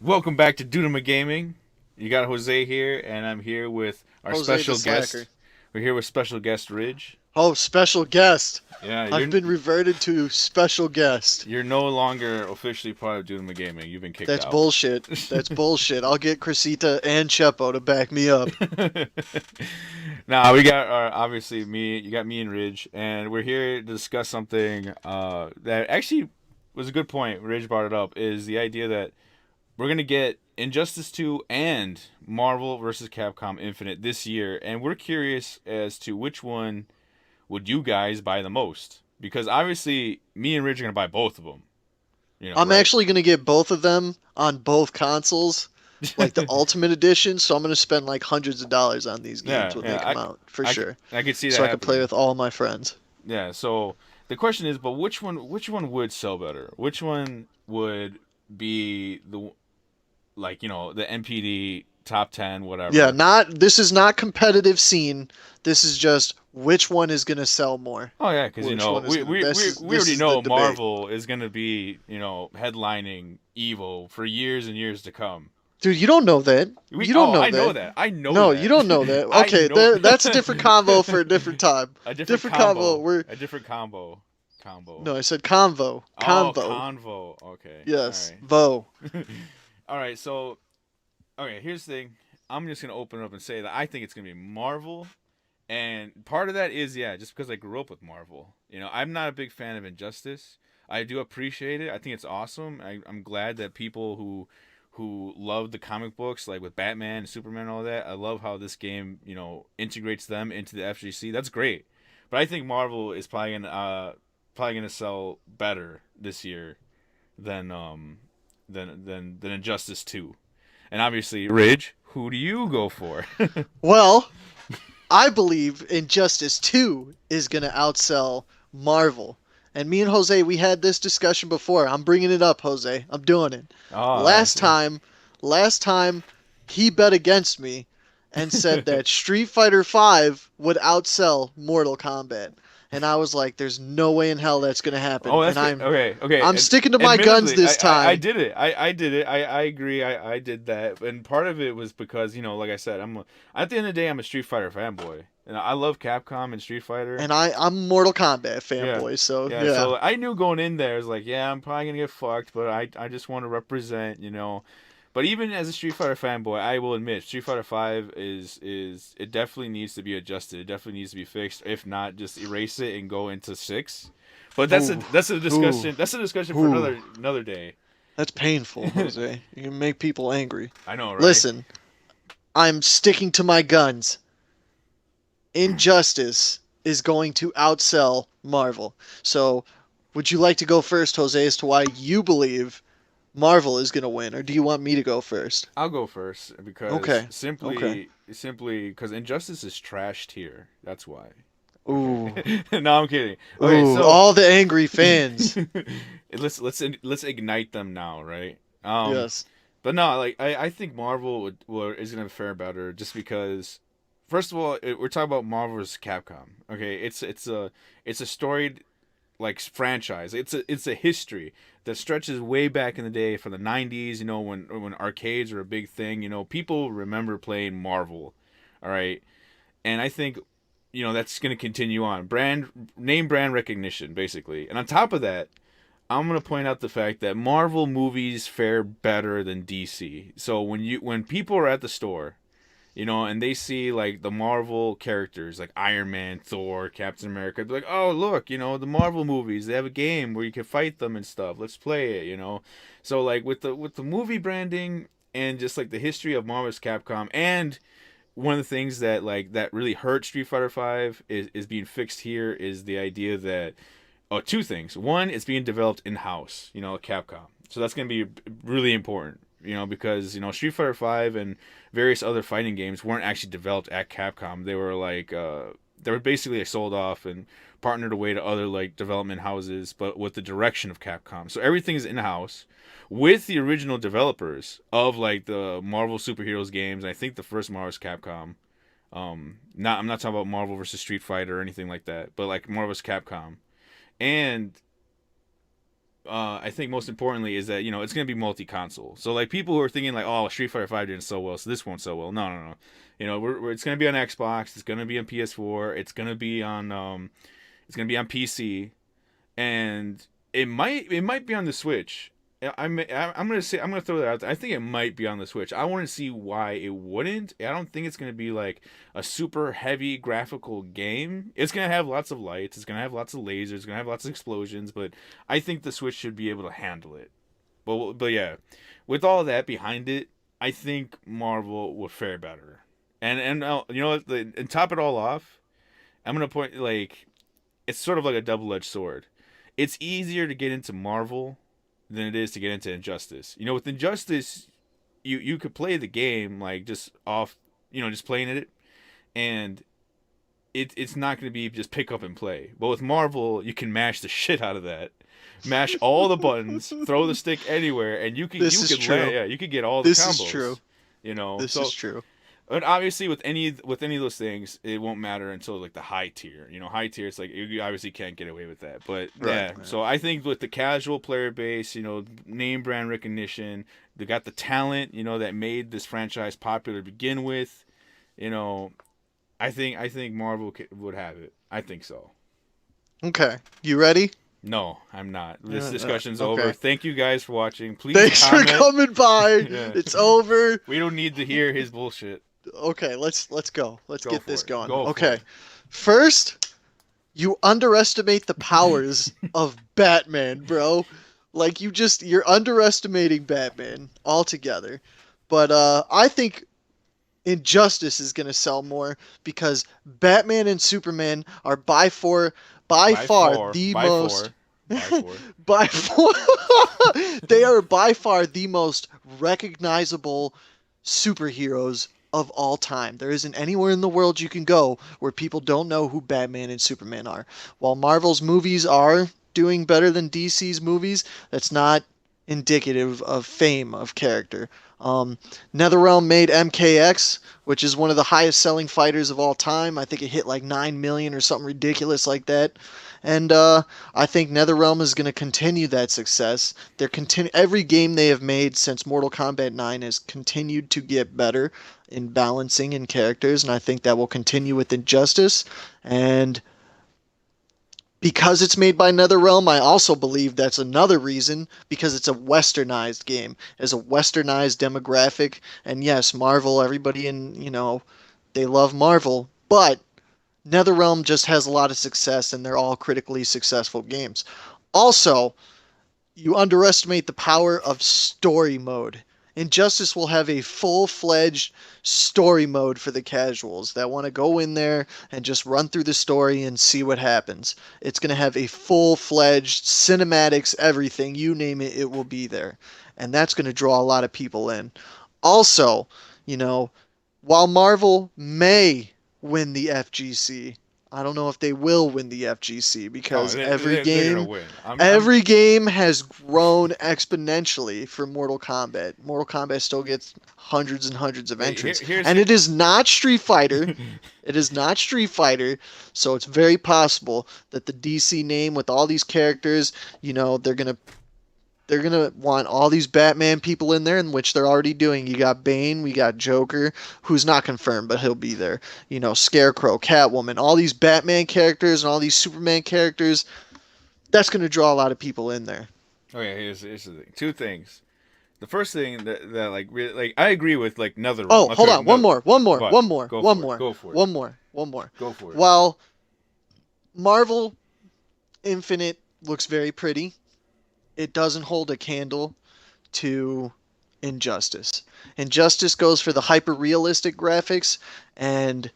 Welcome back to Dudema Gaming. You got Jose here, and I'm here with our Jose the special Slacker. guest. We're here with special guest Ridge. Oh, special guest. Yeah, I've you're been reverted to special guest. you're no longer officially part of Dudema Gaming. You've been kicked That's out. bullshit. That's bullshit. I'll get Cressita and Chepo to back me up. Now we got obviously me. You got me and Ridge, and we're here to discuss something that actually was a good point. Ridge brought it up. Is the idea that we're gonna get Injustice 2 and Marvel vs. Capcom Infinite this year, and we're curious as to which one would you guys buy the most? Because obviously, me and Rich are gonna buy both of them. I'm Right? actually going to get both of them on both consoles, like the Ultimate Edition, so I'm going to spend like hundreds of dollars on these games Yeah, when they yeah. come out, for I, sure. I could see that So I can play happening. with all my friends. Yeah. So the question is, but which one would sell better? Which one would be the the NPD top 10 Yeah, whatever? this is not competitive scene. This is just which one is going to sell more. Oh yeah, because Which one is we, going to we this we is we this already is the know debate. Marvel is gonna be headlining Evo for years and years to come. Dude, you don't know that. We You don't oh know I know that. that I know No, you that don't know that. I Okay, know that's a different convo for a different time. a different Different convo. combo We're a different combo. no, I said convo. Oh, Convo. convo. Okay, Yes, all vo. right, all right. So okay, here's the thing. I'm just gonna open it up and say that I think it's gonna be Marvel. And part of that is, yeah, just because I grew up with Marvel. I'm not a big fan of Injustice. I do appreciate it. I think it's awesome. I'm glad that people who love the comic books, like with Batman and Superman and all that, I love how this game, integrates them into the FGC. That's great. But I think Marvel is probably gonna sell better this year than than Injustice 2. And obviously, Ridge, who do you go for? Well, I believe Injustice 2 is going to outsell Marvel. And me and Jose, we had this discussion before. I'm bringing it up, Jose. I'm doing it. Oh, I Last see. time, last time he bet against me and said that Street Fighter 5 would outsell Mortal Kombat. And I was like, there's no way in hell that's going to happen. Oh, And that's good. Okay, okay. I'm sticking to my guns Admittedly, this I time. did it. I did it. I agree. I did that, and part of it was because like I said, at the end of the day, I'm a Street Fighter fanboy, and I love Capcom and Street Fighter. And I'm a Mortal Kombat Yeah, fanboy, so yeah. yeah. So I knew going in there, I was like, yeah, I'm probably gonna get fucked, but I just want to represent. But even as a Street Fighter fanboy, I will admit Street Fighter Five is it definitely needs to be adjusted. It definitely needs to be fixed. If not, just erase it and go into six. But that's a Ooh, that's a ooh, discussion. That's a discussion for ooh. another day. That's painful, Jose. You can make people angry. I know, right? Listen, I'm sticking to my guns. Injustice is going to outsell Marvel. So, would you like to go first, Jose, as to why you believe Marvel is going to win, or do you want me to go first? I'll go first because Okay, okay. simply because Injustice is trashed here. That's why. Ooh, Okay. No, I'm kidding. Okay, ooh, so all the angry fans. let's ignite them now, right? Yes. But no, like I think Marvel is gonna fare better just because, first of all, we're talking about Marvel vs. Capcom. Okay, it's a storied like franchise. It's a history that stretches way back in the day from the '90s. When arcades were a big thing. People remember playing Marvel. All right, and I think that's going to continue on. Brand recognition, basically. And on top of that, I'm going to point out the fact that Marvel movies fare better than DC. So when people are at the store, and they see like the Marvel characters like Iron Man, Thor, Captain America, they're like, "Oh, look, the Marvel movies, they have a game where you can fight them and stuff. Let's play it." So like with the movie branding and just like the history of Marvel's Capcom, and one of the things that really hurt Street Fighter 5 is being fixed here is the idea that, oh, two things. One, it's being developed in house, at Capcom. So that's going to be really important, because Street Fighter 5 and various other fighting games weren't actually developed at Capcom. They were basically sold off and partnered away to other like development houses, but with the direction of Capcom. So everything is in house with the original developers of like the Marvel superheroes games. I think the first Marvel's Capcom. I'm not talking about Marvel versus Street Fighter or anything like that, but like Marvel's Capcom. And I think most importantly is that it's gonna be multi-console. So like people who are thinking like, oh, Street Fighter Five didn't sell well, so this won't sell well. No, no, no. It's gonna be on Xbox. It's gonna be on PS4. It's gonna be on PC, and it might be on the Switch. I'm gonna say, I'm gonna throw that out there. I think it might be on the Switch. I want to see why it wouldn't. I don't think it's gonna be like a super heavy graphical game. It's gonna have lots of lights. It's gonna have lots of lasers. It's gonna have lots of explosions. But I think the Switch should be able to handle it. But yeah, with all that behind it, I think Marvel will fare better. And and top it all off, I'm gonna point like it's sort of like a double-edged sword. It's easier to get into Marvel than it is to get into Injustice. With Injustice, you could play the game like just off, just playing it, and it's not going to be just pick up and play. But with Marvel, you can mash the shit out of that, mash all the buttons, throw the stick anywhere, and This is true. you could get all the This is true. combos. This is So true. but obviously, with any of those things, it won't matter until like the high tier. High tier, it's like you obviously can't get away with that. But Right. yeah, so I think with the casual player base, name brand recognition, they got the talent, that made this franchise popular to begin with. You know, I think Marvel would have it. I think so. Okay. You ready? No, I'm not. This Yeah, discussion's over. okay. Thank you guys for watching. Please Thanks for comment. coming by. Yeah. It's over. We don't need to hear his bullshit. Okay, let's go. Let's Go get for this it. going. Go for Okay. it. First, you underestimate the powers of Batman, bro. Like you're underestimating Batman altogether. But I think Injustice is going to sell more because Batman and Superman are by By far four. the By most four. By four. by far they are by far the most recognizable superheroes of all time. There isn't anywhere in the world you can go where people don't know who Batman and Superman are. While Marvel's movies are doing better than DC's movies, that's not indicative of fame of character. Um, NetherRealm made MKX, which is one of the highest selling fighters of all time. I think it hit like 9 million or something ridiculous like that. And I think NetherRealm is going to continue that success. Every game they have made since Mortal Kombat 9 has continued to get better in balancing in characters, and I think that will continue with Injustice. And because it's made by NetherRealm, I also believe that's another reason because it's a westernized game. It's a westernized demographic, and yes, Marvel, everybody they love Marvel, but NetherRealm just has a lot of success and they're all critically successful games. Also, you underestimate the power of story mode. Injustice will have a full-fledged story mode for the casuals that want to go in there and just run through the story and see what happens. It's going to have a full-fledged cinematics, everything, you name it, it will be there. And that's going to draw a lot of people in. Also, you know, while Marvel may win the FGC, I don't know if they will win the FGC Oh, because they're gonna win. every game has grown exponentially for Mortal Kombat. Mortal Kombat still gets hundreds and hundreds of entrants, and it is not Street Fighter. It is not Street Fighter, so it's very possible that the DC name with all these characters, they're gonna want all these Batman people in there, in which they're already doing. You got Bane, we got Joker, who's not confirmed, but he'll be there. Scarecrow, Catwoman, all these Batman characters and all these Superman characters. That's gonna draw a lot of people in there. Okay, here's the thing. Two things. The first thing that like really, like I agree with like NetherRealm. Oh, hold on, one more, one more, What? one more, Go one for it. more, Go for it. one more, one more. Go for it. While Marvel Infinite looks very pretty, it doesn't hold a candle to Injustice. Injustice goes for the hyper realistic graphics, and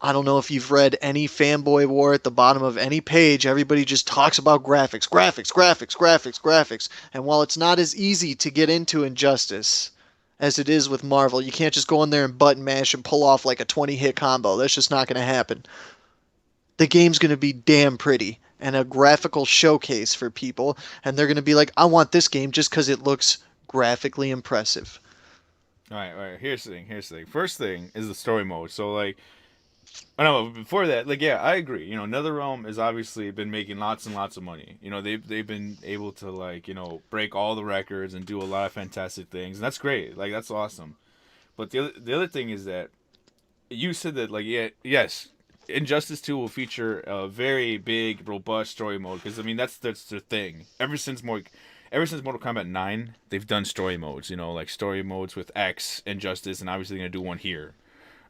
I don't know if you've read any fanboy war at the bottom of any page. Everybody just talks about graphics, graphics, graphics, graphics, graphics. And while it's not as easy to get into Injustice as it is with Marvel, you can't just go in there and button mash and pull off like a 20 hit combo. That's just not going to happen. The game's going to be damn pretty and a graphical showcase for people. And they're going to be like, I want this game just because it looks graphically impressive. All right. Here's the thing. First thing is the story mode. So like, I know. Before that, like, yeah, I agree. NetherRealm has obviously been making lots and lots of money. They've been able to, like, break all the records and do a lot of fantastic things, and that's great. Like, that's awesome. But the other thing is that you said that, like, yeah, yes, Injustice 2 will feature a very big, robust story mode, because I mean that's their thing. Ever since Mortal Kombat 9, they've done story modes. Like story modes with X, Injustice, and obviously they're gonna do one here.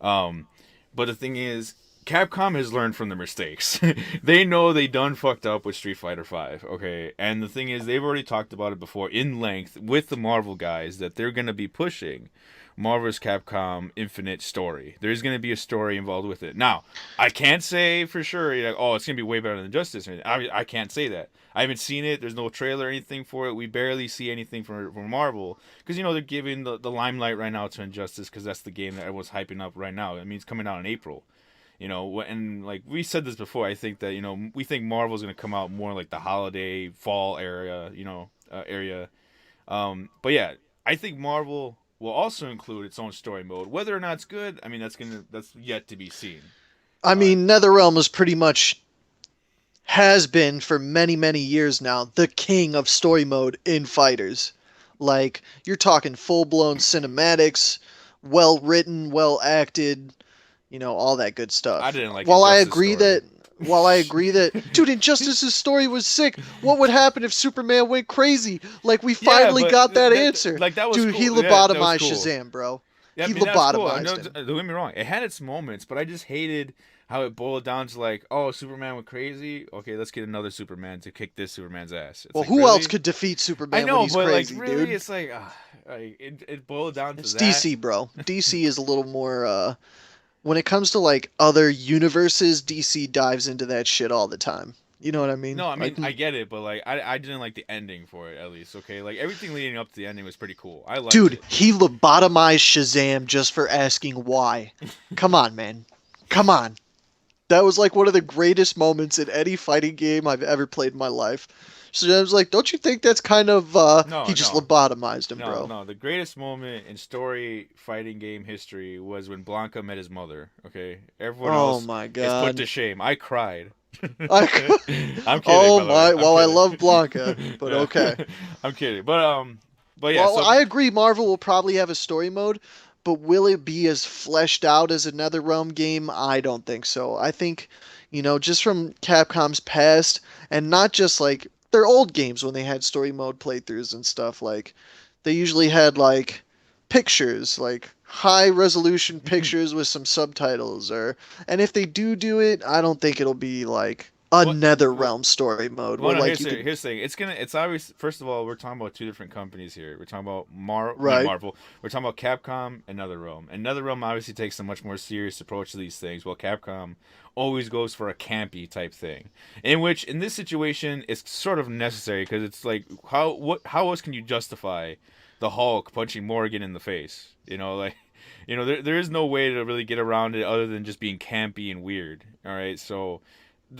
Um, but the thing is, Capcom has learned from their mistakes. They know they done fucked up with Street Fighter Five. Okay, and the thing is, they've already talked about it before in length with the Marvel guys that they're gonna be pushing Marvel's Capcom Infinite story. There's gonna be a story involved with it. Now, I can't say for sure. Oh, it's gonna be way better than Justice. I can't say that. I haven't seen it. There's no trailer or anything for it. We barely see anything from Marvel because they're giving the limelight right now to Injustice because that's the game that everyone's hyping up right now. I mean, it's coming out in April. And like we said this before, I think that we think Marvel's gonna come out more like the holiday fall area. But yeah, I think Marvel will also include its own story mode. Whether or not it's good, I mean that's yet to be seen. I Uh, mean, NetherRealm is pretty much has been for many, many years now the king of story mode in fighters. Like, you're talking full blown cinematics, well written, well acted, all that good I stuff. didn't like While I Injustice agree story. that dude, Injustice's story was sick. What would happen if Superman went crazy? Like, we Yeah, finally but got that answer. like that was Dude, he cool. Yeah, that was lobotomized cool. Shazam, bro. Yeah, I He mean that's cool. I know. lobotomized him. Don't get me wrong. It had its moments, but I just hated how it boiled down to like, oh, Superman went crazy. Okay, let's get another Superman to kick this Superman's ass. It's Well, like who else really. could defeat I Superman when know, he's but like crazy, really, dude? it's like, it boiled down to It's that. DC, bro. DC is a little more when it comes to like other universes, DC dives into that shit all the time. You know what I mean? No, I Like, mean I get it, but like I didn't like the ending for it at least. Okay, like everything leading up to the ending was pretty cool. I liked dude, it. he lobotomized Shazam just for asking why. Come on, man. Come on. That was like one of the greatest moments in any fighting game I've ever played in my life. Shazam's like, don't you think that's kind of he No, just no, lobotomized him, no, bro. no. The greatest moment in story fighting game history was when Blanca met his mother. Okay, everyone Oh else my is put god. to shame. I cried. I I'm kidding, Oh by the way. my, I'm well, I kidding. love Blanca, but Yeah, okay. I'm kidding. But yeah. Well, So I agree Marvel will probably have a story mode, but will it be as fleshed out as another Realm game? I don't think so. I think, just from Capcom's past, and not just like their old games when they had story mode playthroughs and stuff, like they usually had like pictures, like high resolution pictures with some subtitles, and if they do it, I don't think it'll be like what? another Realm story mode Well, where no. like Here's you the could, here's the thing. It's obvious. First of all, we're talking about two different companies here. We're talking about not right? Marvel. We're talking about Capcom and NetherRealm. And NetherRealm obviously takes a much more serious approach to these things, while Capcom always goes for a campy type thing. In which, in this situation, it's sort of necessary because it's like how else can you justify the Hulk punching Morgan in the face? Like. There is no way to really get around it other than just being campy and weird. All right, so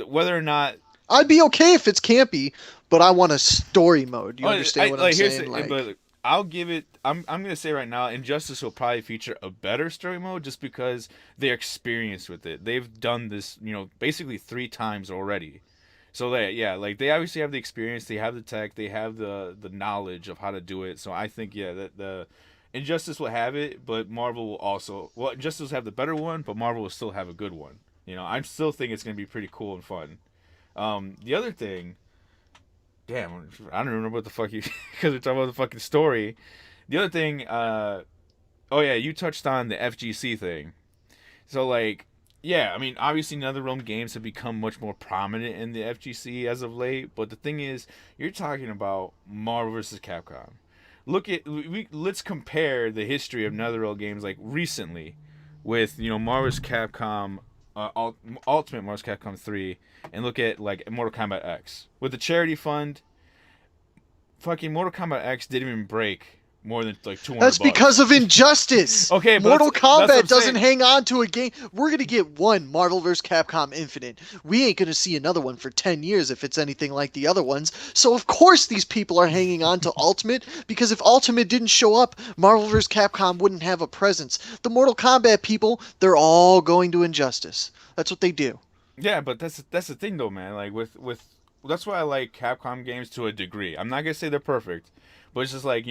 whether or not I'd be okay if it's campy, but I want a story mode. You Oh, understand I what I'm like here's saying? the, Like, but I'll give it. I'm gonna say right now, Injustice will probably feature a better story mode just because they're experienced with it. They've done this, basically 3 times already. So like they obviously have the experience, they have the tech, they have the knowledge of how to do it. So I think that the Injustice will have it, but Marvel will also Injustice will have the better one, but Marvel will still have a good one. I still think it's gonna be pretty cool and fun. The other thing Damn, I don't remember what the fuck you because we're talking about the fucking story. The other thing, oh yeah, you touched on the FGC thing. So like, yeah, I mean, obviously, NetherRealm games have become much more prominent in the FGC as of late. But the thing is, you're talking about Marvel versus Capcom. Let's compare the history of NetherRealm games like recently with Marvel's Capcom, Ultimate Marvel's Capcom 3, and look at like Mortal Kombat X with the charity fund. Fucking Mortal Kombat X didn't even break more than like That's because $200. of injustice. Okay, but Mortal that's what I'm Kombat doesn't saying. hang on to a game. We're gonna get one Marvel vs. Capcom Infinite. We ain't gonna see another one for 10 years if it's anything like the other ones. So of course these people are hanging on to Ultimate, because if Ultimate didn't show up, Marvel vs. Capcom wouldn't have a presence. The Mortal Kombat people, they're all going to Injustice. That's what they do. Yeah, but that's the thing though, man. Like with that's why I like Capcom games to a degree. I'm not gonna say they're perfect, but it's just like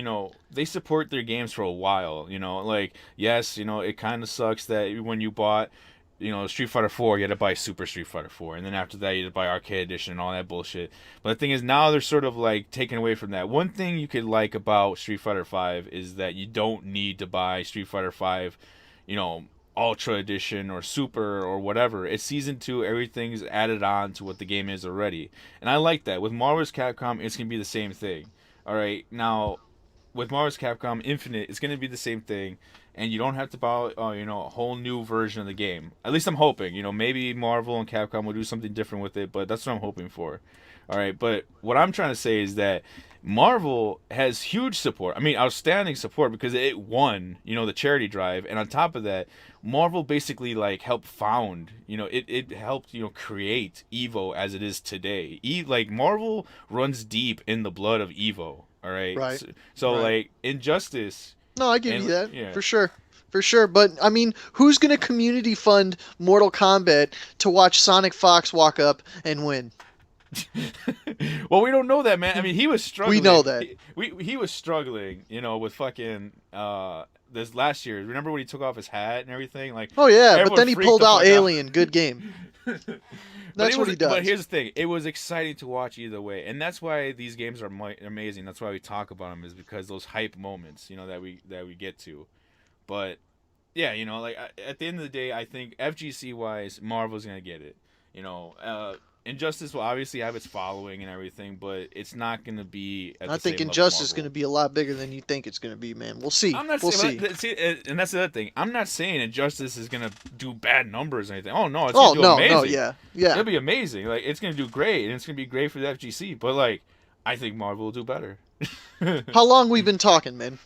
they support their games for a while. Like yes, it kind of sucks that when you bought Street Fighter 4, you had to buy Super Street Fighter 4, and then after that you had to buy Arcade Edition and all that bullshit. But the thing is, now they're sort of like taking away from that. One thing you could like about Street Fighter 5 is that you don't need to buy Street Fighter 5, you know, Ultra Edition or Super or whatever. It's Season 2, everything's added on to what the game is already. And I like that. With Marvel's Capcom, it's going to be the same thing. Alright, now, with Marvel's Capcom Infinite, it's going to be the same thing, and you don't have to buy, a whole new version of the game. At least I'm hoping. Maybe Marvel and Capcom will do something different with it, but that's what I'm hoping for. Alright, but what I'm trying to say is that Marvel has huge support. I mean, outstanding support because it won, the charity drive, and on top of that, Marvel basically like helped found, it helped, create Evo as it is today. Like Marvel runs deep in the blood of Evo. All right, Right. so Right. like Injustice No, I give you and that yeah. for sure. For sure, but I mean, who's gonna community fund Mortal Kombat to watch Sonic Fox walk up and win? Well, we don't know that, man. I mean, he was We know struggling. that. He was struggling, with fucking this last year. Remember when he took off his hat and everything? Like Oh yeah, but everyone then he freaked pulled the out fuck out. Alien. Good game. But That's it what was. he But does. here's the thing: it was exciting to watch either way, and that's why these games are amazing. That's why we talk about them, is because those hype moments, that we get to. But yeah, like at the end of the day, I think FGC wise, Marvel's gonna get it. Injustice will obviously have its following and everything, but it's not gonna be at I the think same level Injustice is gonna Marvel. be a lot bigger than you think it's gonna be, man. We'll see. I'm not We'll saying, see. see, and that's the other thing. I'm not saying Injustice is gonna do bad numbers or anything. Oh no, it's gonna Oh do no, no, amazing. yeah, yeah. It'll be amazing. Like it's gonna do great, and it's gonna be great for the FGC. But like, I think Marvel will do better. How long we been talking, man?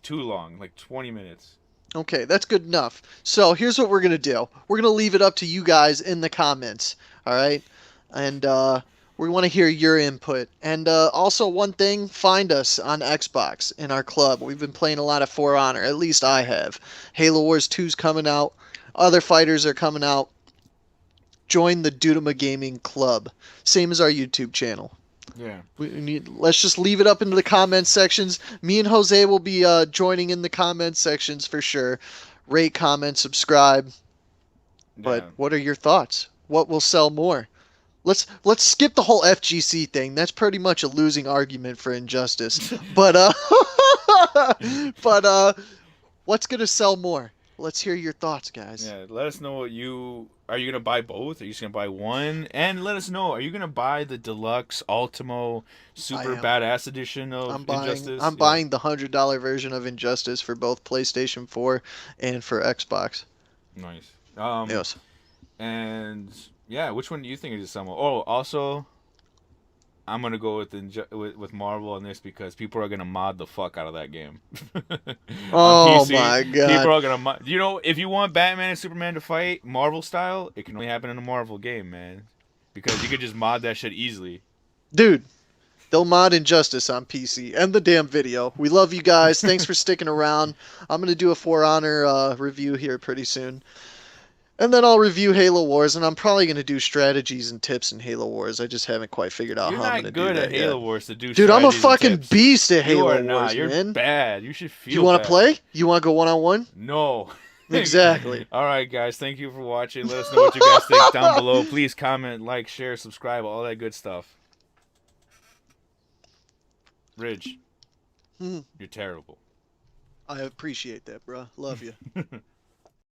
Too long, like 20 minutes. Okay, that's good enough. So here's what we're gonna do. We're gonna leave it up to you guys in the comments. All right, and we want to hear your input. And also one thing, find us on Xbox in our club. We've been playing a lot of For Honor. At least I have. Halo Wars 2's coming out. Other fighters are coming out. Join the Dudama Gaming Club. Same as our YouTube channel. Yeah. Let's just leave it up into the comments sections. Me and Jose will be joining in the comments sections for sure. Rate, comment, subscribe. But Yeah. what are your thoughts? What will sell more? Let's skip the whole FGC thing. That's pretty much a losing argument for Injustice. But but what's gonna sell more? Let's hear your thoughts, guys. Yeah, let us know what you are. You gonna buy both? Are you just gonna buy one? And let us know. Are you gonna buy the deluxe Ultimo I Super am. Badass Edition of I'm buying. Injustice? I'm Yeah, buying the $100 version of Injustice for both PlayStation 4 and for Xbox. nice. Yes. And yeah, which one do you think is some? Oh, also, I'm gonna go with Marvel on this because people are gonna mod the fuck out of that game on Oh PC. my People God, are gonna mod. If you want Batman and Superman to fight Marvel style, it can only happen in a Marvel game, man. Because you could just mod that shit easily. dude. They'll mod Injustice on PC. End the damn video. We love you guys. Thanks for sticking around. I'm gonna do a For Honor review here pretty soon. And then I'll review Halo Wars, and I'm probably going to do strategies and tips in Halo Wars. I just haven't quite figured out You're how I'm going not to do good at that yet. Halo Wars to do Dude, I'm a strategies and fucking tips. beast at You Halo are not. Wars, You're man. bad. You should Do you feel want to bad. play? You want to go one-on-one? No. Exactly. All right, guys. Thank you for watching. Let us know what you guys think down below. Please comment, like, share, subscribe, all that good stuff. Ridge, Hmm. you're terrible. I appreciate that, bro. Love you.